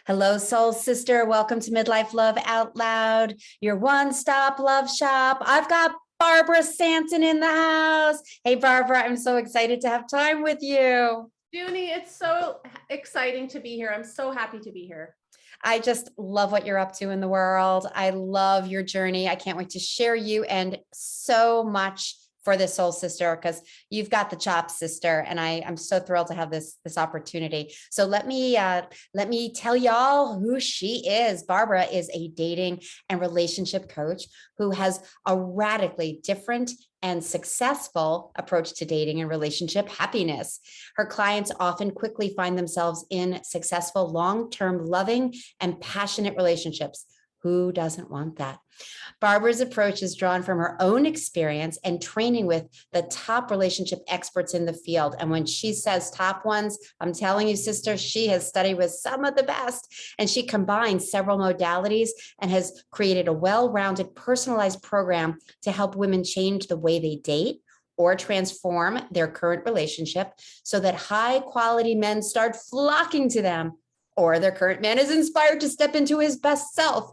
Hello, soul sister. Welcome to Midlife Love Out Loud, your one-stop love shop. I've got Barbara Santen in the house. Hey, Barbara, I'm so excited to have time with you. Junie, it's so exciting to be here. I'm so happy to be here. I just love what you're up to in the world. I love your journey. I can't wait to share you and so much for this soul sister because you've got the CAPP sister, and I'm so thrilled to have this opportunity. So let me tell y'all who she is. Barbara is a dating and relationship coach who has a radically different and successful approach to dating and relationship happiness. Her clients often quickly find themselves in successful, long-term, loving, and passionate relationships. Who doesn't want that? Barbara's approach is drawn from her own experience and training with the top relationship experts in the field. And when she says top ones, I'm telling you, sister, she has studied with some of the best, and she combines several modalities and has created a well-rounded, personalized program to help women change the way they date or transform their current relationship so that high-quality men start flocking to them, or their current man is inspired to step into his best self.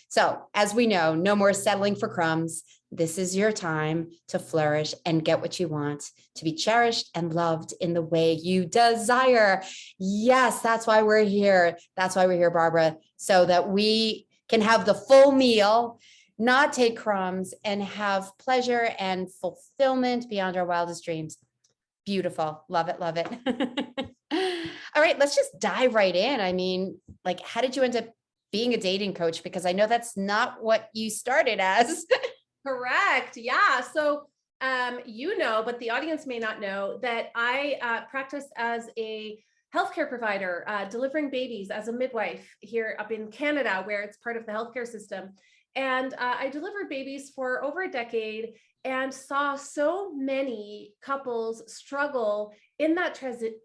So, as we know, no more settling for crumbs. This is your time to flourish and get what you want, to be cherished and loved in the way you desire. Yes, that's why we're here. That's why we're here, Barbara, so that we can have the full meal, not take crumbs, and have pleasure and fulfillment beyond our wildest dreams. Beautiful. Love it. Love it. All right, let's just dive right in. I mean, like, how did you end up being a dating coach? Because I know that's not what you started as. Correct. Yeah. So, but the audience may not know that I practice as a healthcare provider, delivering babies as a midwife here up in Canada, where it's part of the healthcare system. And I delivered babies for over a decade and saw so many couples struggle in that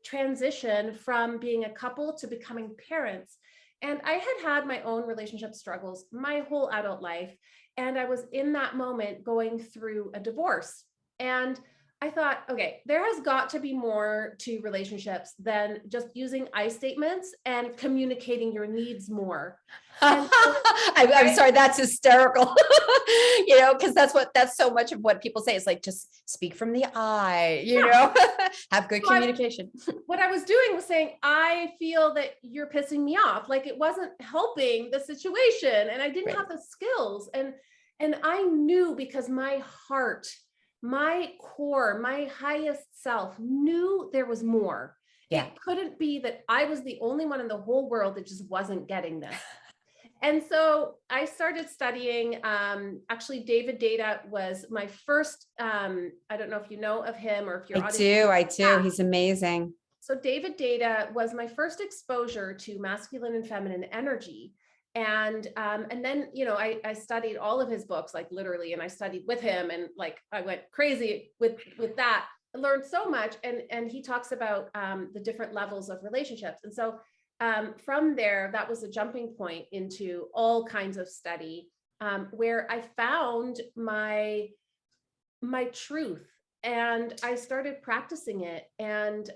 transition from being a couple to becoming parents. And I had my own relationship struggles my whole adult life. And I was in that moment going through a divorce. And I thought, okay, there has got to be more to relationships than just using I statements and communicating your needs more. And so I'm sorry, that's hysterical. Because that's so much of what people say is like, just speak from the eye, have good So communication. what I was doing was saying, I feel that you're pissing me off. Like it wasn't helping the situation, and I didn't Right. have the skills. And I knew, because my heart, my core, my highest self knew there was more. Yeah. It couldn't be that I was the only one in the whole world that just wasn't getting this. And so I started studying. Actually, David Data was my first. I don't know if you know of him or if your audience. I do. He's amazing. So David Data was my first exposure to masculine and feminine energy. And then, I studied all of his books, like literally, and I studied with him, and like I went crazy with that. I learned so much. And he talks about the different levels of relationships. And so from there, that was a jumping point into all kinds of study, where I found my truth, and I started practicing it. And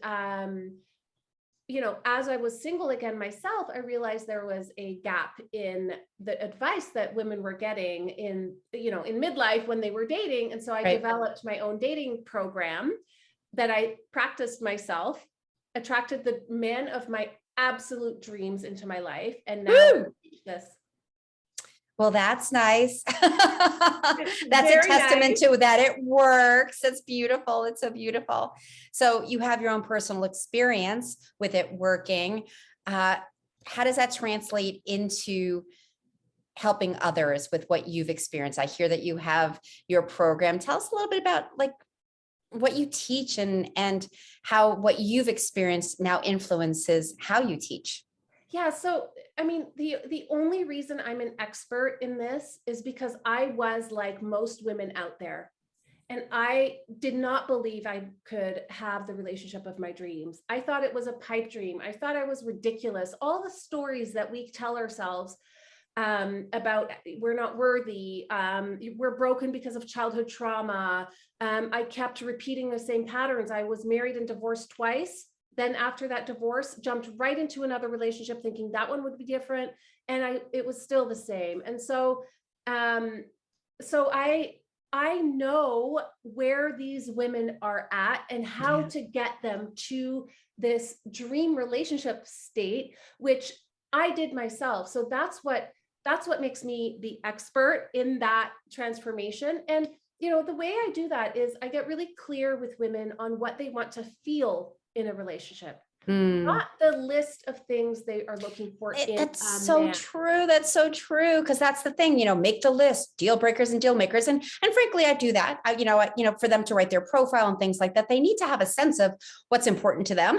as I was single again myself, I realized there was a gap in the advice that women were getting in midlife when they were dating. And so I developed my own dating program that I practiced myself, attracted the man of my absolute dreams into my life. And now I teach this. Well, that's nice. That's Very a testament nice. to that it works. It's beautiful. It's so beautiful. So you have your own personal experience with it working. How does that translate into helping others with what you've experienced? I hear that you have your program. Tell us a little bit about like what you teach and how what you've experienced now influences how you teach. Yeah. So, I mean, the only reason I'm an expert in this is because I was like most women out there, and I did not believe I could have the relationship of my dreams. I thought it was a pipe dream. I thought I was ridiculous. All the stories that we tell ourselves about we're not worthy, we're broken because of childhood trauma. I kept repeating the same patterns. I was married and divorced twice. then after that divorce, jumped right into another relationship thinking that one would be different. And it was still the same. And so, so I know where these women are at and how Yeah. to get them to this dream relationship state, which I did myself. So that's what makes me the expert in that transformation. And the way I do that is I get really clear with women on what they want to feel in a relationship, Mm. not the list of things they are looking for in That's a so man. true. That's so true. Because that's the thing, make the list, deal breakers and deal makers. And frankly, I do that. For them to write their profile and things like that, they need to have a sense of what's important to them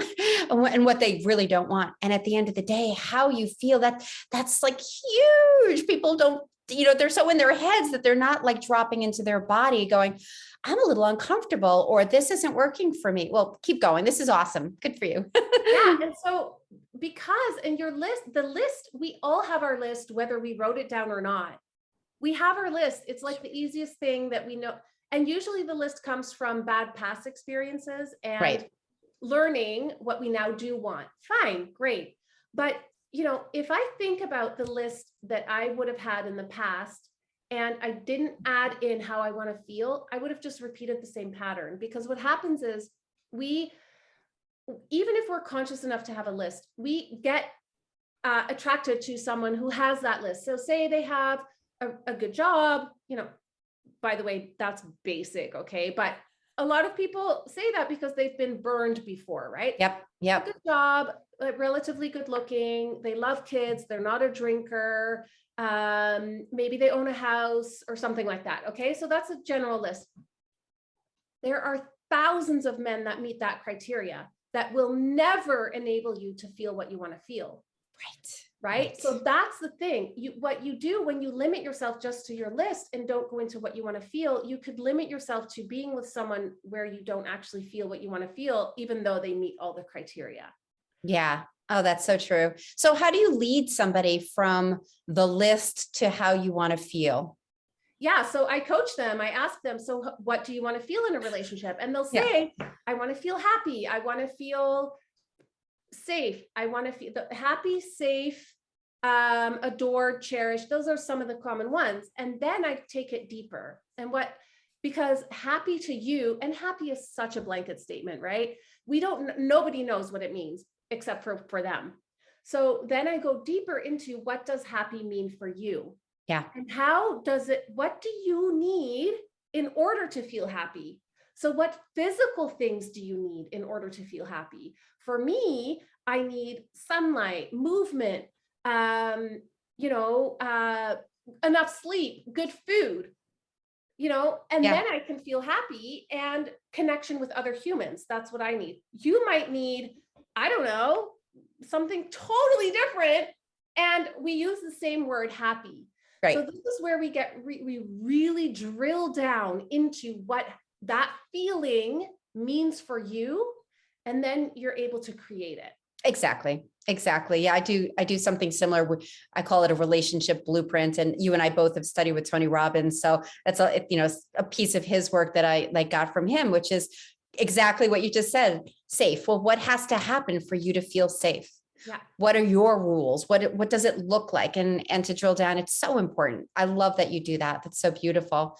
and what they really don't want. And at the end of the day, how you feel, that's like huge. People don't, they're so in their heads that they're not like dropping into their body going, I'm a little uncomfortable, or this isn't working for me. Well, keep going. This is awesome. Good for you. Yeah. And so, because in the list, we all have our list, whether we wrote it down or not. We have our list. It's like the easiest thing that we know. And usually the list comes from bad past experiences and Right. learning what we now do want. Fine, great. But, if I think about the list that I would have had in the past and I didn't add in how I want to feel, I would have just repeated the same pattern. Because what happens is even if we're conscious enough to have a list, we get attracted to someone who has that list. So say they have a good job, by the way, that's basic. Okay. But a lot of people say that because they've been burned before, right? Yep. Yep. Good job, relatively good looking. They love kids. They're not a drinker. Maybe they own a house or something like that. Okay. So that's a general list. There are thousands of men that meet that criteria that will never enable you to feel what you want to feel. Right. So that's the thing. What you do when you limit yourself just to your list and don't go into what you want to feel, you could limit yourself to being with someone where you don't actually feel what you want to feel, even though they meet all the criteria. Yeah. Oh, that's so true. So how do you lead somebody from the list to how you want to feel? Yeah. So I coach them. I ask them, so what do you want to feel in a relationship? And they'll say, I want to feel happy. I want to feel safe. I want to feel happy, safe, adored, cherished. Those are some of the common ones. And then I take it deeper. Because happy to you, and happy is such a blanket statement, right? Nobody knows what it means except for them. So then I go deeper into what does happy mean for you? Yeah. And what do you need in order to feel happy? So what physical things do you need in order to feel happy? For me, I need sunlight, movement, enough sleep, good food, and then I can feel happy, and connection with other humans. That's what I need. You might need, I don't know, something totally different. And we use the same word, happy. Right. So this is where we really drill down into what that feeling means for you. And then you're able to create it. Exactly. Yeah, I do something similar. I call it a relationship blueprint, and you and I both have studied with Tony Robbins. So that's a piece of his work that I got from him, which is exactly what you just said. Safe. Well, what has to happen for you to feel safe? Yeah. What are your rules? What does it look like? And to drill down, it's so important. I love that you do that. That's so beautiful.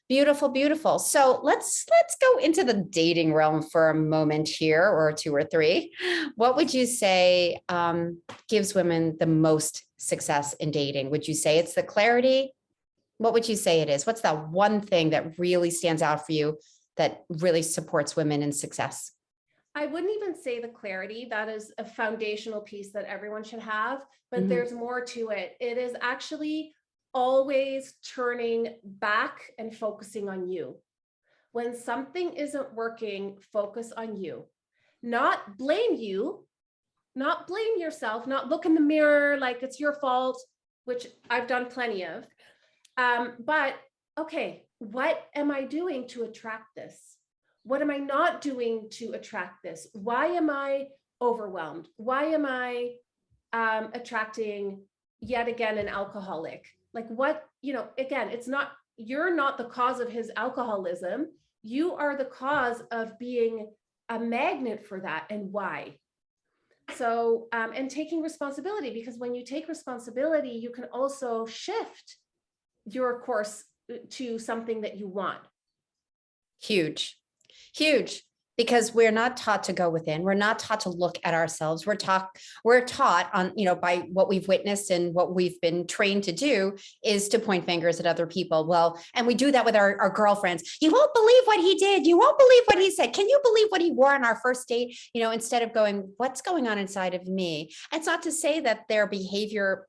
Beautiful, beautiful. So let's go into the dating realm for a moment here, or two or three. What would you say gives women the most success in dating? Would you say it's the clarity? What would you say it is? What's that one thing that really stands out for you that really supports women in success? I wouldn't even say the clarity. That is a foundational piece that everyone should have, but there's more to it. It is actually always turning back and focusing on you. When something isn't working, focus on you. Not blame you, not blame yourself, not look in the mirror like it's your fault, which I've done plenty of. But okay, what am I doing to attract this? What am I not doing to attract this? Why am I overwhelmed? Why am I attracting yet again an alcoholic? Like what, again, you're not the cause of his alcoholism. You are the cause of being a magnet for that, and why. So, and taking responsibility, because when you take responsibility, you can also shift your course to something that you want. Huge, huge. Because we're not taught to go within. We're not taught to look at ourselves. We're taught on, by what we've witnessed and what we've been trained to do is to point fingers at other people. Well, and we do that with our girlfriends. You won't believe what he did. You won't believe what he said. Can you believe what he wore on our first date? Instead of going, what's going on inside of me? It's not to say that their behavior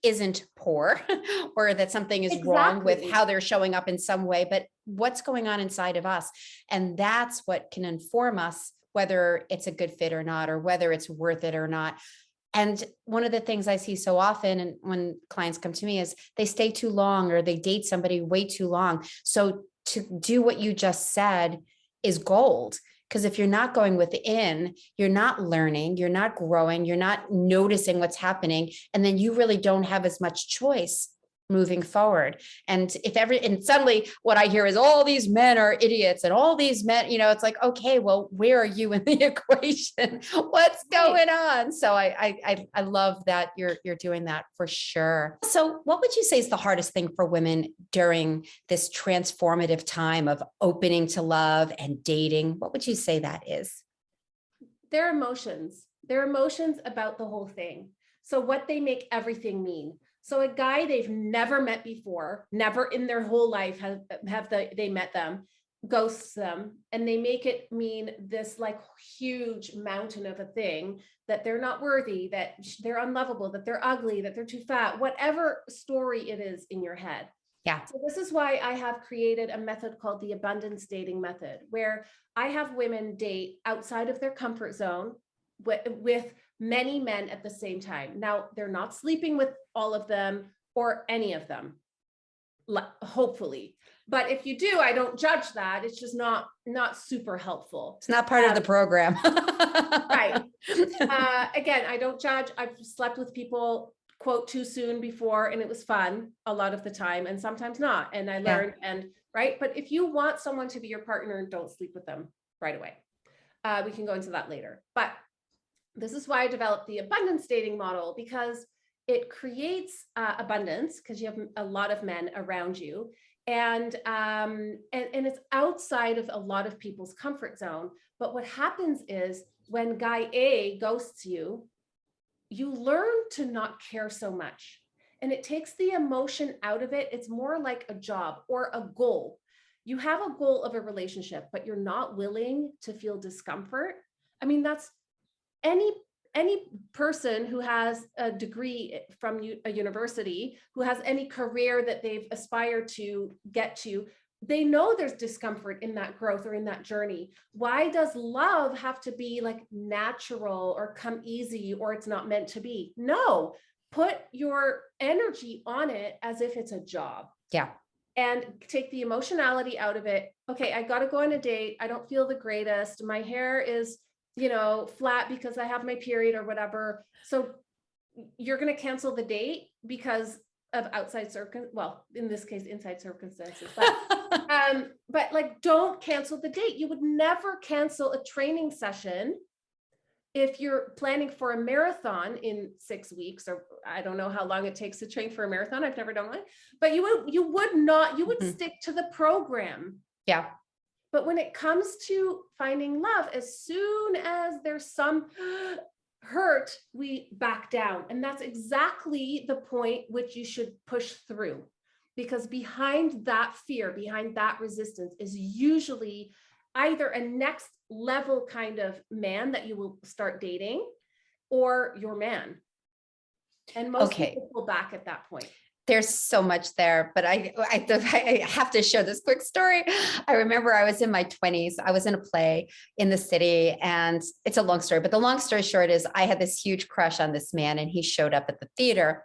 isn't poor or that something is wrong with how they're showing up in some way, but what's going on inside of us. And that's what can inform us whether it's a good fit or not, or whether it's worth it or not. And one of the things I see so often, and when clients come to me, is they stay too long or they date somebody way too long. So to do what you just said is gold. Because if you're not going within, you're not learning, you're not growing, you're not noticing what's happening. And then you really don't have as much choice moving forward. And and suddenly what I hear is all these men are idiots and all these men, it's like, okay, well, where are you in the equation? What's going on? So I love that you're doing that for sure. So what would you say is the hardest thing for women during this transformative time of opening to love and dating? What would you say that is? Their emotions about the whole thing. So what they make everything mean. So a guy they've never met before, never in their whole life they met them, ghosts them, and they make it mean this like huge mountain of a thing, that they're not worthy, that they're unlovable, that they're ugly, that they're too fat, whatever story it is in your head. Yeah. So this is why I have created a method called the abundance dating method, where I have women date outside of their comfort zone with many men at the same time. Now, they're not sleeping with all of them or any of them, hopefully. But if you do, I don't judge that. It's just not super helpful. It's not part of the program. Right. Again, I don't judge. I've slept with people, quote, too soon before, and it was fun a lot of the time, and sometimes not. And I learned, right. But if you want someone to be your partner, don't sleep with them right away. We can go into that later. But this is why I developed the abundance dating model, because it creates abundance, because you have a lot of men around you, and it's outside of a lot of people's comfort zone. But what happens is when guy A ghosts you, you learn to not care so much, and it takes the emotion out of it. It's more like a job or a goal. You have a goal of a relationship, but you're not willing to feel discomfort. I mean, that's any person who has a degree from a university, who has any career that they've aspired to get to, they know there's discomfort in that growth or in that journey. Why does love have to be like natural or come easy, or it's not meant to be? No, put your energy on it as if it's a job. Yeah. And take the emotionality out of it. Okay, I got to go on a date. I don't feel the greatest. My hair is flat because I have my period or whatever. So you're going to cancel the date because of outside well, in this case, inside circumstances. But like, don't cancel the date. You would never cancel a training session if you're planning for a marathon in 6 weeks, or I don't know how long it takes to train for a marathon. I've never done one, but you would stick to the program. Yeah. But when it comes to finding love, as soon as there's some hurt, we back down. And that's exactly the point which you should push through. Because behind that fear, behind that resistance is usually either a next level kind of man that you will start dating, or your man. And most people pull back at that point. There's so much there, but I have to share this quick story. I remember I was in my 20s. I was in a play in the city, and it's a long story, but the long story short is I had this huge crush on this man, and he showed up at the theater.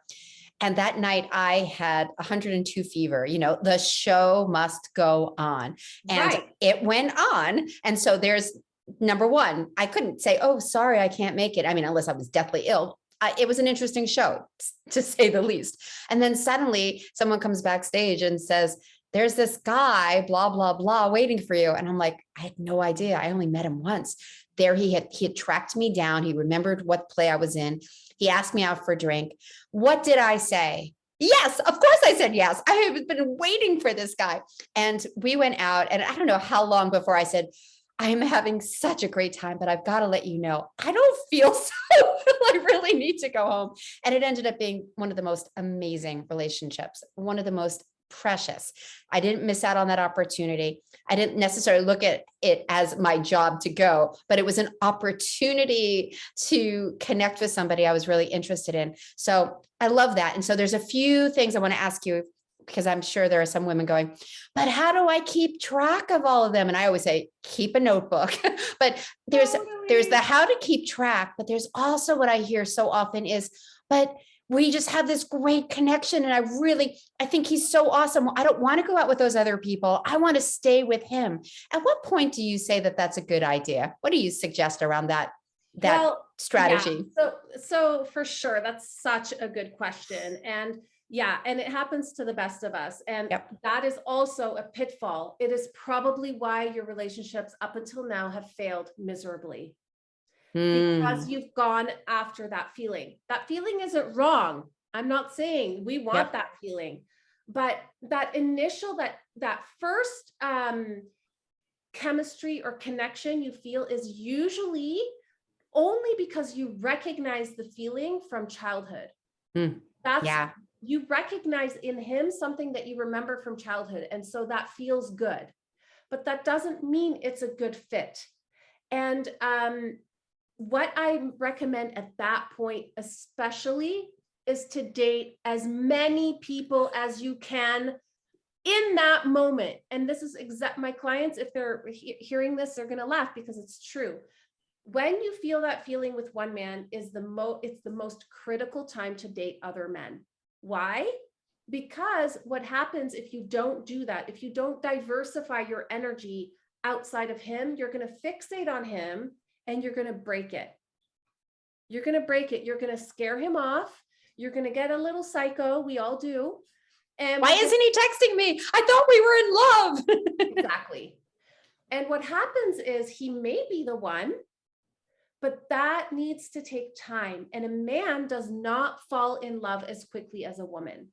And that night I had 102 fever. The show must go on, and It went on. And so there's number one, I couldn't say, oh, sorry, I can't make it. I mean, unless I was deathly ill. It was an interesting show, to say the least. And then suddenly someone comes backstage and says, there's this guy, blah, blah, blah, waiting for you. And I'm like, I had no idea. I only met him once. There he had tracked me down. He remembered what play I was in. He asked me out for a drink. What did I say? Yes, of course I said yes. I have been waiting for this guy. And we went out, and I don't know how long before I said, I'm having such a great time, but I've got to let you know, I don't feel so, I really need to go home. And it ended up being one of the most amazing relationships, one of the most precious. I didn't miss out on that opportunity. I didn't necessarily look at it as my job to go, but it was an opportunity to connect with somebody I was really interested in. So I love that. And so there's a few things I want to ask you, because I'm sure there are some women going, but how do I keep track of all of them? And I always say, keep a notebook. But there's the how to keep track, but there's also what I hear so often is, but we just have this great connection. And I think he's so awesome. I don't want to go out with those other people. I want to stay with him. At what point do you say that that's a good idea? What do you suggest around that strategy? Yeah. So for sure, that's such a good question. And yeah, and it happens to the best of us. And that is also a pitfall. It is probably why your relationships up until now have failed miserably. Because you've gone after that feeling. That feeling isn't wrong. I'm not saying we want that feeling, but that initial, that first chemistry or connection you feel is usually only because you recognize the feeling from childhood. You recognize in him something that you remember from childhood. And so that feels good, but that doesn't mean it's a good fit. And what I recommend at that point, especially, is to date as many people as you can in that moment. And this is my clients, if they're hearing this, they're going to laugh because it's true. When you feel that feeling with one man it's the most critical time to date other men. Why? Because what happens if you don't do that, if you don't diversify your energy outside of him, you're going to fixate on him and you're going to break it. You're going to break it. You're going to scare him off. You're going to get a little psycho. We all do. And why isn't he texting me? I thought we were in love. Exactly. And what happens is he may be the one, but that needs to take time. And a man does not fall in love as quickly as a woman.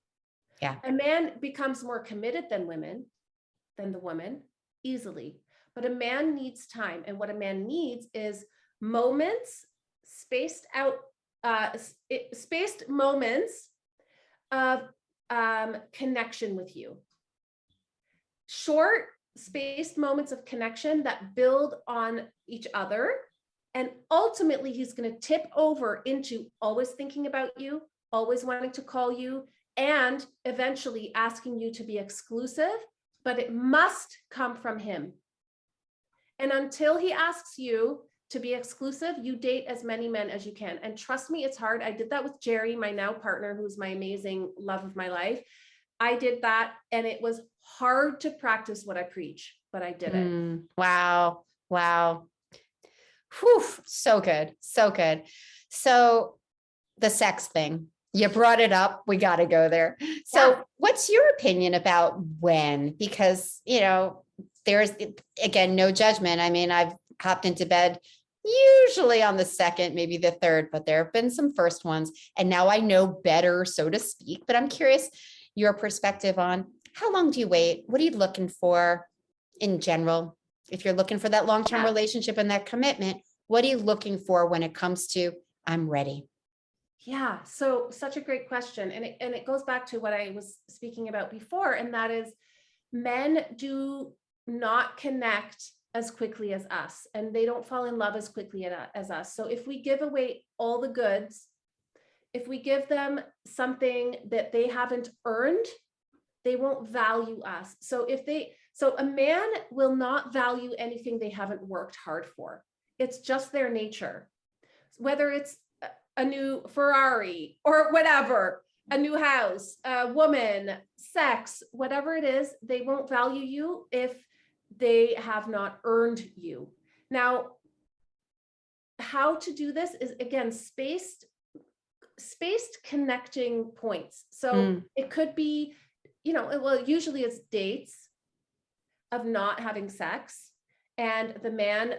Yeah. A man becomes more committed than the woman, easily. But a man needs time. And what a man needs is moments, spaced moments of connection with you. Short, spaced moments of connection that build on each other. And ultimately, he's going to tip over into always thinking about you, always wanting to call you, and eventually asking you to be exclusive, but it must come from him. And until he asks you to be exclusive, you date as many men as you can. And trust me, it's hard. I did that with Jerry, my now partner, who's my amazing love of my life. I did that, and it was hard to practice what I preach, but I did it. Wow. Whew, so good. So good. So the sex thing, you brought it up. We got to go there. So what's your opinion about when? Because, there's, again, no judgment. I mean, I've hopped into bed usually on the second, maybe the third, but there have been some first ones. And now I know better, so to speak. But I'm curious your perspective on how long do you wait? What are you looking for in general? If you're looking for that long-term relationship and that commitment, what are you looking for when it comes to I'm ready? Yeah, so such a great question. And it goes back to what I was speaking about before, and that is men do not connect as quickly as us, and they don't fall in love as quickly as us. So if we give away all the goods, if we give them something that they haven't earned, they won't value us. So a man will not value anything they haven't worked hard for. It's just their nature. Whether it's a new Ferrari or whatever, a new house, a woman, sex, whatever it is, they won't value you if they have not earned you. Now, how to do this is, again, spaced connecting points. So it could be well, usually it's dates of not having sex. And the man,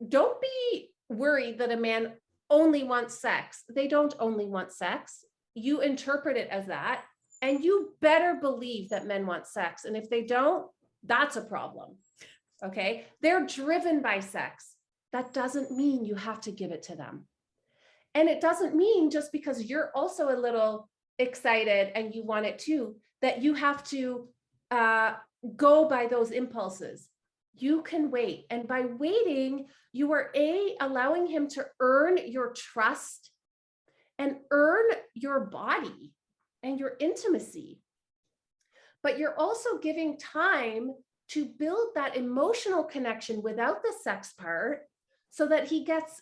don't be worried that a man only wants sex. They don't only want sex. You interpret it as that. And you better believe that men want sex. And if they don't, that's a problem. Okay. They're driven by sex. That doesn't mean you have to give it to them. And it doesn't mean just because you're also a little excited and you want it too, that you have to go by those impulses. You can wait. And by waiting, you are allowing him to earn your trust and earn your body and your intimacy. But you're also giving time to build that emotional connection without the sex part so that he gets,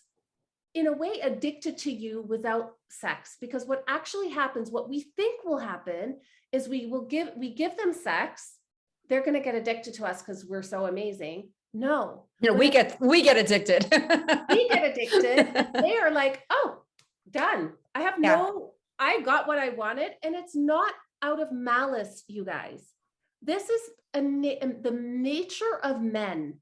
in a way, addicted to you without sex. Because what actually happens, what we think will happen, is we give them sex. They're going to get addicted to us because we're so amazing. No, we get addicted. We get addicted. They are like, oh, done. I got what I wanted. And it's not out of malice, you guys. This is the nature of men.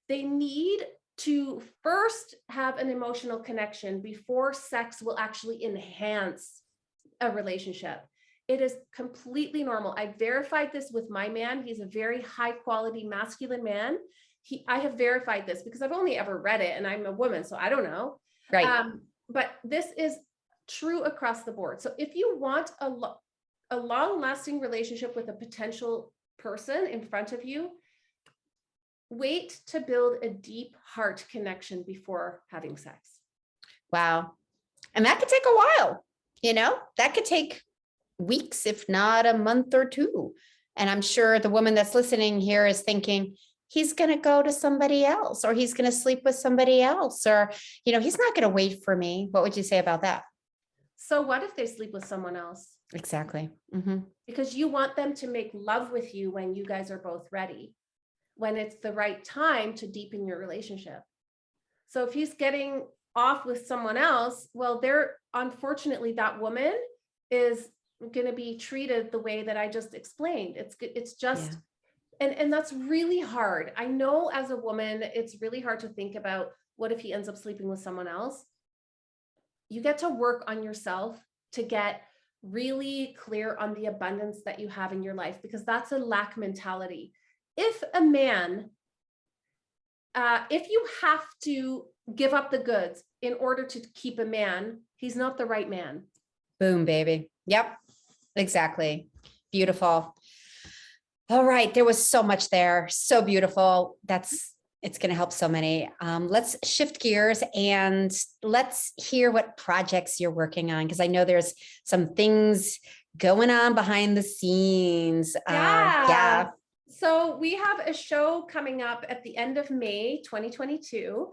They need to first have an emotional connection before sex will actually enhance a relationship. It is completely normal. I verified this with my man. He's a very high quality masculine man. I have verified this because I've only ever read it and I'm a woman, so I don't know. Right. But this is true across the board. So if you want a long-lasting relationship with a potential person in front of you, wait to build a deep heart connection before having sex. Wow. And that could take a while, that could take weeks, if not a month or two. And I'm sure the woman that's listening here is thinking, he's going to go to somebody else, or he's going to sleep with somebody else, or, he's not going to wait for me. What would you say about that? So what if they sleep with someone else? Exactly. Mm-hmm. Because you want them to make love with you when you guys are both ready, when it's the right time to deepen your relationship. So if he's getting off with someone else, well, unfortunately, that woman is going to be treated the way that I just explained. It's just, and that's really hard. I know as a woman, it's really hard to think about what if he ends up sleeping with someone else. You get to work on yourself to get really clear on the abundance that you have in your life, because that's a lack mentality. If a man, if you have to give up the goods in order to keep a man, he's not the right man. Boom, baby. Yep, exactly. Beautiful. All right. There was so much there. So beautiful. It's going to help so many. Let's shift gears and let's hear what projects you're working on, because I know there's some things going on behind the scenes. Yeah. So we have a show coming up at the end of May 2022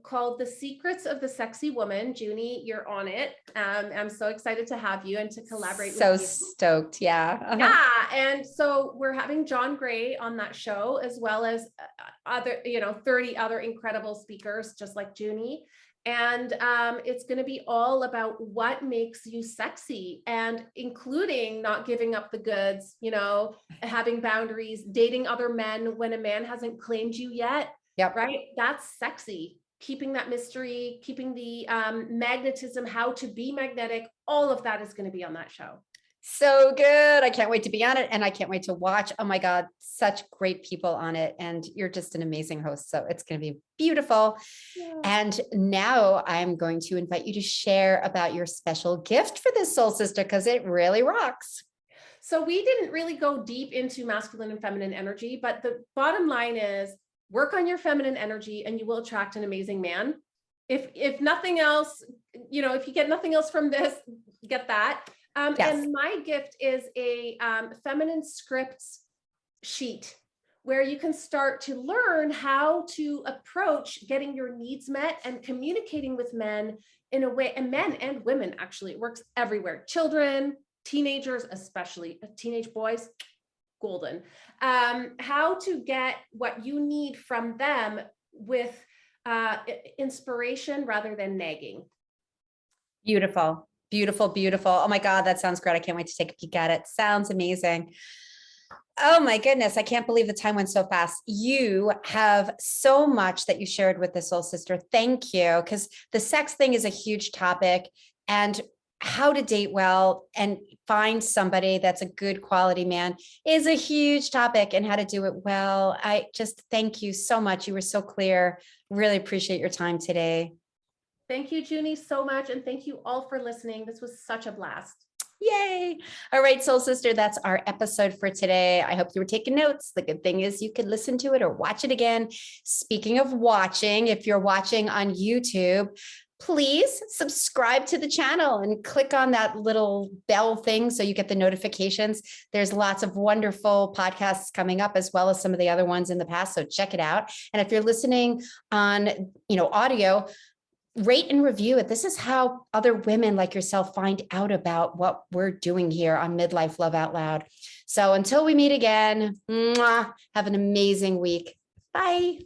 called The Secrets of the Sexy Woman. Junie, you're on it. I'm so excited to have you and to collaborate with you. So stoked. Yeah. Uh-huh. Yeah. And so we're having John Gray on that show, as well as other, 30 other incredible speakers, just like Junie. And it's going to be all about what makes you sexy, and including not giving up the goods, having boundaries, dating other men when a man hasn't claimed you yet. Yep. Right. That's sexy. Keeping that mystery, keeping the magnetism, how to be magnetic. All of that is going to be on that show. So good. I can't wait to be on it, and I can't wait to watch. Oh my God, such great people on it. And you're just an amazing host. So it's going to be beautiful. Yeah. And now I'm going to invite you to share about your special gift for this soul sister, because it really rocks. So we didn't really go deep into masculine and feminine energy, but the bottom line is work on your feminine energy and you will attract an amazing man. If nothing else, if you get nothing else from this, get that. Yes. And my gift is a feminine scripts sheet where you can start to learn how to approach getting your needs met and communicating with men in a way, and men and women, actually, it works everywhere. Children, teenagers, especially teenage boys, golden. How to get what you need from them with inspiration rather than nagging. Beautiful. Beautiful, beautiful. Oh my God, that sounds great. I can't wait to take a peek at it. Sounds amazing. Oh my goodness, I can't believe the time went so fast. You have so much that you shared with the soul sister. Thank you. Because the sex thing is a huge topic, and how to date well and find somebody that's a good quality man is a huge topic, and how to do it well. I just thank you so much. You were so clear. Really appreciate your time today. Thank you, Junie, so much. And thank you all for listening. This was such a blast. Yay. All right, soul sister, that's our episode for today. I hope you were taking notes. The good thing is you could listen to it or watch it again. Speaking of watching, if you're watching on YouTube, please subscribe to the channel and click on that little bell thing so you get the notifications. There's lots of wonderful podcasts coming up, as well as some of the other ones in the past. So check it out. And if you're listening on, audio, rate and review it. This is how other women like yourself find out about what we're doing here on Midlife Love Out Loud. So until we meet again, have an amazing week. Bye.